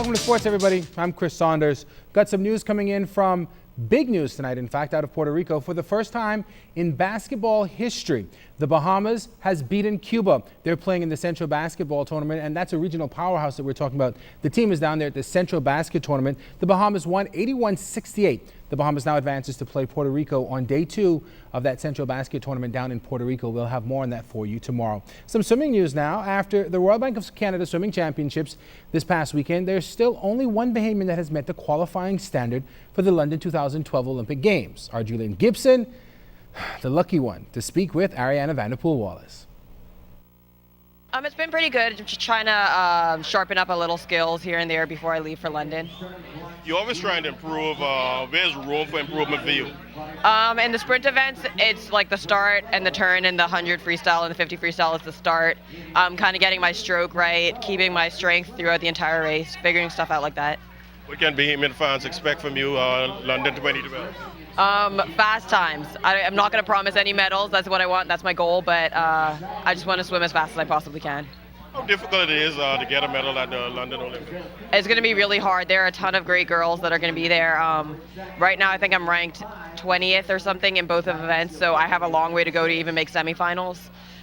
Welcome to sports, everybody. I'm Chris Saunders. Got some news coming in from big news tonight, in fact, out of Puerto Rico. For the first time in basketball history, the Bahamas has beaten Cuba. They're playing in the Central Basketball Tournament, and that's a regional powerhouse that we're talking about. The team is down there at the Central Basket Tournament. The Bahamas won 81-68. The Bahamas now advances to play Puerto Rico on day 2 of that Central Basket Tournament down in Puerto Rico. We'll have more on that for you tomorrow. Some swimming news now. After the Royal Bank of Canada Swimming Championships this past weekend, there's still only one Bahamian that has met the qualifying standard for the London 2012 Olympic Games. Our Julian Gibson, the lucky one, to speak with Ariana Vanderpool-Wallace. It's been pretty good. Just trying to sharpen up a little skills here and there before I leave for London. You're always trying to improve. Where's room for improvement for you? In the sprint events, it's like the start and the turn, and the 100 freestyle and the 50 freestyle is the start. Kind of getting my stroke right, keeping my strength throughout the entire race, figuring stuff out like that. What can Bahamian fans expect from you, London 2012? Fast times. I'm not going to promise any medals. That's what I want. That's my goal. But I just want to swim as fast as I possibly can. How difficult it is to get a medal at the London Olympics? It's going to be really hard. There are a ton of great girls that are going to be there. Right now, I think I'm ranked 20th or something in both of events. So I have a long way to go to even make semifinals.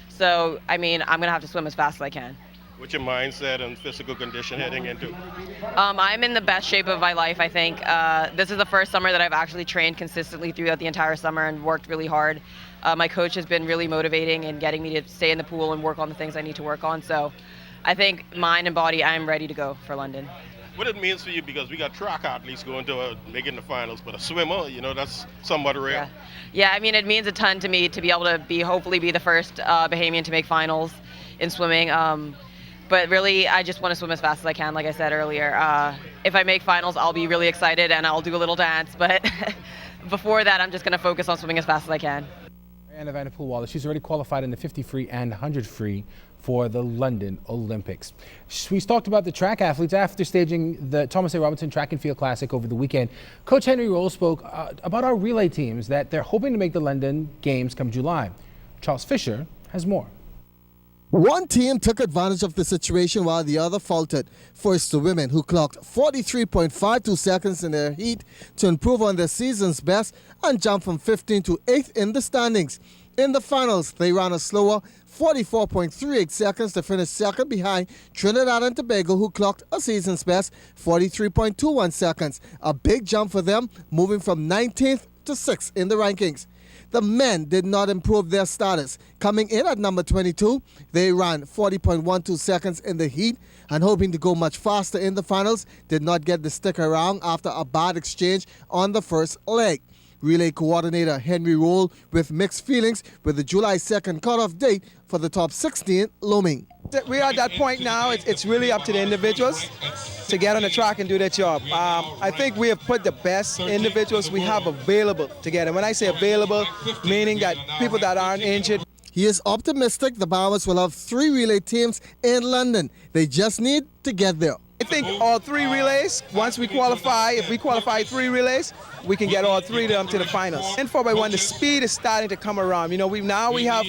So, I mean, I'm going to have to swim as fast as I can. What's your mindset and physical condition heading into? I'm in the best shape of my life, I think. This is the first summer that I've actually trained consistently throughout the entire summer and worked really hard. My coach has been really motivating and getting me to stay in the pool and work on the things I need to work on. So I think mind and body, I'm ready to go for London. What it means for you, because we got track athletes going to making the finals, but a swimmer, you know, that's somewhat rare. Yeah, I mean, it means a ton to me to be able to hopefully be the first Bahamian to make finals in swimming. But really, I just want to swim as fast as I can, like I said earlier. If I make finals, I'll be really excited and I'll do a little dance. But before that, I'm just going to focus on swimming as fast as I can. Ariana Vanderpool-Wallace, she's already qualified in the 50 free and 100 free for the London Olympics. We talked about the track athletes after staging the Thomas A. Robinson Track and Field Classic over the weekend. Coach Henry Roll spoke about our relay teams that they're hoping to make the London Games come July. Charles Fisher has more. One team took advantage of the situation while the other faltered. First, the women, who clocked 43.52 seconds in their heat to improve on their season's best and jump from 15th to 8th in the standings. In the finals, they ran a slower 44.38 seconds to finish second behind Trinidad and Tobago, who clocked a season's best 43.21 seconds. A big jump for them, moving from 19th to 6th in the rankings. The men did not improve their status. Coming in at number 22, they ran 40.12 seconds in the heat and hoping to go much faster in the finals, did not get the stick around after a bad exchange on the first leg. Relay coordinator Henry Roll with mixed feelings with the July 2nd cutoff date for the top 16 looming. We are at that point now. It's really up to the individuals to get on the track and do their job. I think we have put the best individuals we have available together. When I say available, meaning that people that aren't injured. He is optimistic the Bahamas will have 3 relay teams in London. They just need to get there. I think all 3 relays, once we qualify, if we qualify 3 relays, we can get all 3 of them to the finals. And 4x1, the speed is starting to come around. You know, we have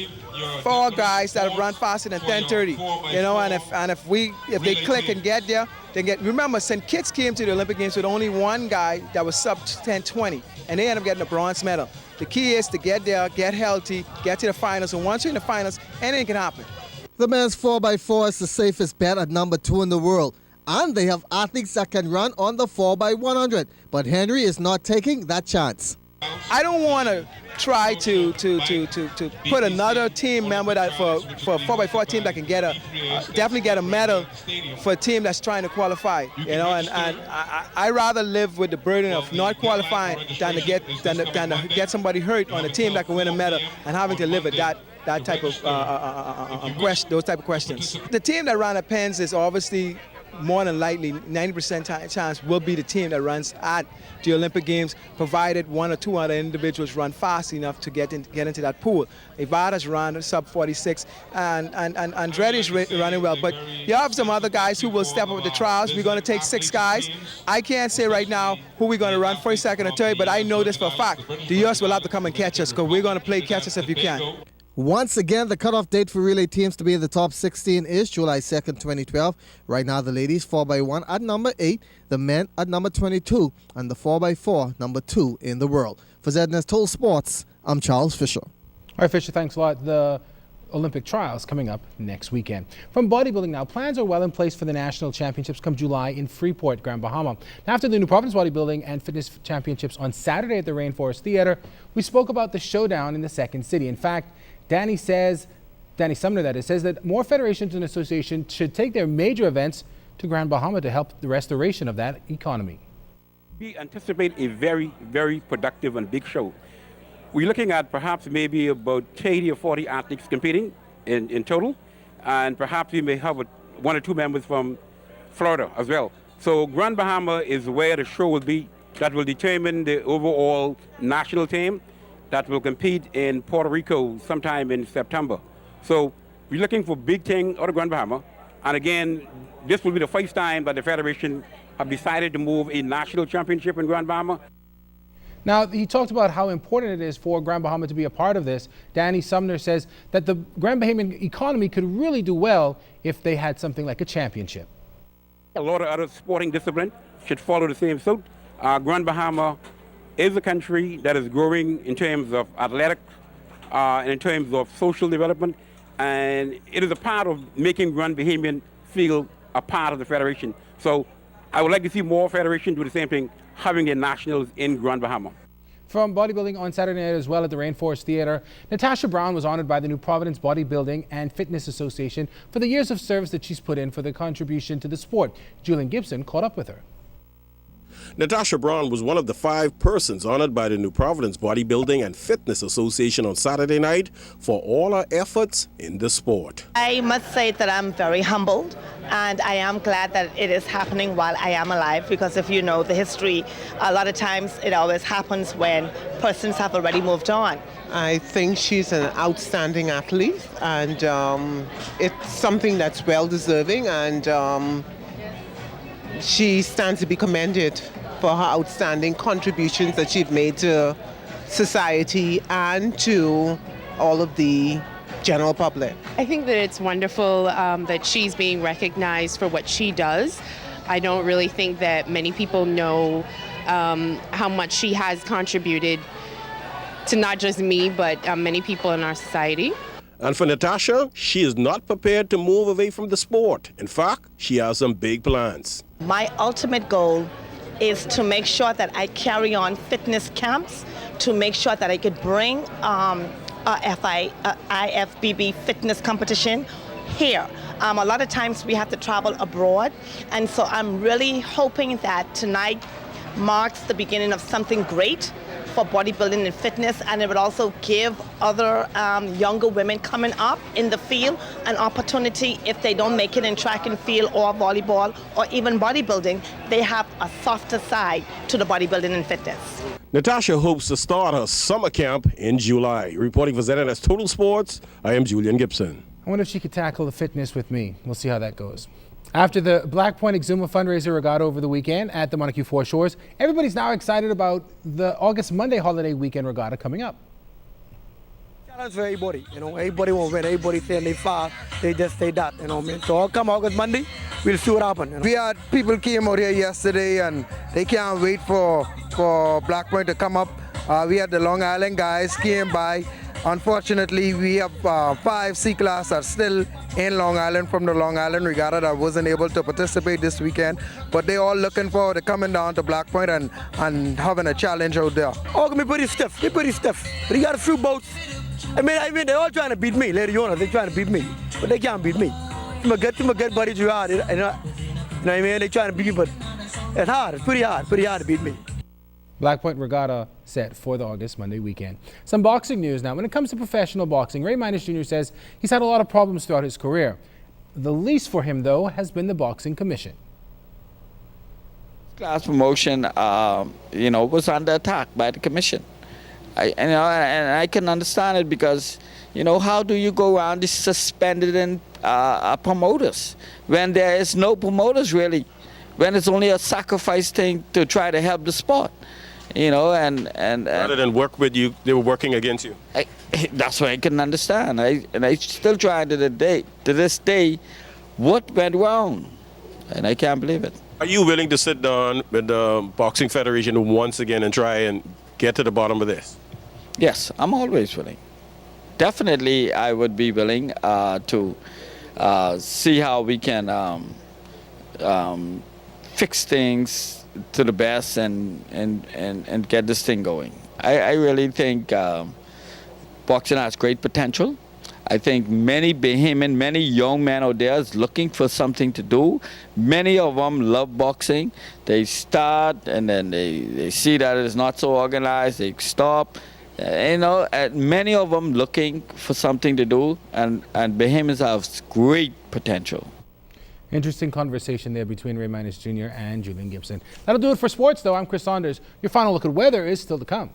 4 guys that have run faster than 10:30. You know, and if they click and get there, they get. Remember, St. Kitts came to the Olympic Games with only one guy that was sub 10:20, and they ended up getting a bronze medal. The key is to get there, get healthy, get to the finals, and once you're in the finals, anything can happen. The men's 4x4 is the safest bet at number 2 in the world. And they have athletes that can run on the 4x100. But Henry is not taking that chance. I don't want to try to put another team member that for a 4x4 team that can definitely get a medal for a team that's trying to qualify. You know, and I rather live with the burden of not qualifying than to get somebody hurt on a team that can win a medal and having to live with that type of those type of questions. The team that ran at Penn's is obviously more than likely 90% chance will be the team that runs at the Olympic Games, provided 1 or 2 other individuals run fast enough to get into that pool. Ivada's run sub 46, and Andretti's running well. But you have some other guys who will step up at the trials. We're going to take 6 guys. I can't say right now who we're going to run first, second, or third, but I know this for a fact. The US will have to come and catch us because we're going to play catch us if you can. Once again, the cutoff date for relay teams to be in the top 16 is July 2nd, 2012. Right now, the ladies 4x1 at number 8, the men at number 22, and the 4x4 number 2 in the world. For ZNS Total Sports, I'm Charles Fisher. All right, Fisher, thanks a lot. The Olympic trials coming up next weekend. From bodybuilding now, plans are well in place for the national championships come July in Freeport, Grand Bahama. Now, after the New Providence Bodybuilding and Fitness Championships on Saturday at the Rainforest Theater, we spoke about the showdown in the second city. In fact, Danny Sumner that is, says that more federations and associations should take their major events to Grand Bahama to help the restoration of that economy. We anticipate a very, very productive and big show. We're looking at perhaps maybe about 30 or 40 athletes competing in total, and perhaps we may have one or two members from Florida as well. So Grand Bahama is where the show will be. That will determine the overall national team that will compete in Puerto Rico sometime in September. So we're looking for big thing out of Grand Bahama. And again, this will be the first time that the Federation have decided to move a national championship in Grand Bahama. Now, he talked about how important it is for Grand Bahama to be a part of this. Danny Sumner says that the Grand Bahamian economy could really do well if they had something like a championship. A lot of other sporting disciplines should follow the same suit. Grand Bahama is a country that is growing in terms of athletics and in terms of social development, and it is a part of making Grand Bahamian feel a part of the Federation. So I would like to see more federations do the same thing, having their nationals in Grand Bahama. From bodybuilding on Saturday night as well at the Rainforest Theater, Natasha Brown was honored by the New Providence Bodybuilding and Fitness Association for the years of service that she's put in for the contribution to the sport. Julian Gibson caught up with her. Natasha Brown was one of the 5 persons honored by the New Providence Bodybuilding and Fitness Association on Saturday night for all her efforts in the sport. I must say that I'm very humbled, and I am glad that it is happening while I am alive, because if you know the history, a lot of times it always happens when persons have already moved on. I think she's an outstanding athlete, and it's something that's well deserving, and she stands to be commended for her outstanding contributions that she's made to society and to all of the general public. I think that it's wonderful that she's being recognized for what she does. I don't really think that many people know how much she has contributed to not just me, but many people in our society. And for Natasha, she is not prepared to move away from the sport. In fact, she has some big plans. My ultimate goal is to make sure that I carry on fitness camps, to make sure that I could bring IFBB fitness competition here. A lot of times we have to travel abroad, and so I'm really hoping that tonight marks the beginning of something great for bodybuilding and fitness, and it would also give other younger women coming up in the field an opportunity. If they don't make it in track and field or volleyball or even bodybuilding, they have a softer side to the bodybuilding and fitness. Natasha hopes to start her summer camp in July. Reporting for ZNS Total Sports, I am Julian Gibson. I wonder if she could tackle the fitness with me. We'll see how that goes. After the Black Point Exuma fundraiser regatta over the weekend at the Montague Foreshores, everybody's now excited about the August Monday holiday weekend regatta coming up. Challenge for everybody, everybody won't win. Everybody saying they far, they just say that, man. So I'll come August Monday, we'll see what happens. We had people came out here yesterday and they can't wait for Black Point to come up. We had the Long Island guys came by. Unfortunately, we have 5 C-class are still in Long Island from the Long Island Regatta that wasn't able to participate this weekend, but they all looking forward to coming down to Black Point and having a challenge out there. Oh, they're pretty stiff. They're pretty stiff. But you got a few boats. I mean, they're all trying to beat me, Lady Yona. They're trying to beat me, but they can't beat me. To my good buddy, you know what I mean? They're trying to beat me, but it's hard. It's pretty hard to beat me. Black Point Regatta set for the August Monday weekend. Some boxing news now. When it comes to professional boxing, Ray Minus Jr. says he's had a lot of problems throughout his career. The least for him, though, has been the Boxing Commission. Class promotion, was under attack by the commission. And I can understand it because, how do you go around these suspended promoters when there is no promoters really, when it's only a sacrifice thing to try to help the sport? you know, and Rather than work with you, they were working against you. that's what I can understand. I still trying to this day, what went wrong, and I can't believe it. Are you willing to sit down with the Boxing Federation once again and try and get to the bottom of this? Yes, I'm always willing. Definitely, I would be willing to see how we can fix things to the best and get this thing going. I really think boxing has great potential. I think many Bahamian, many young men out there is looking for something to do. Many of them love boxing. They start and then they see that it's not so organized, they stop. Many of them looking for something to do, and Bahamians have great potential. Interesting conversation there between Ray Minus Jr. and Julian Gibson. That'll do it for sports, though. I'm Chris Saunders. Your final look at weather is still to come.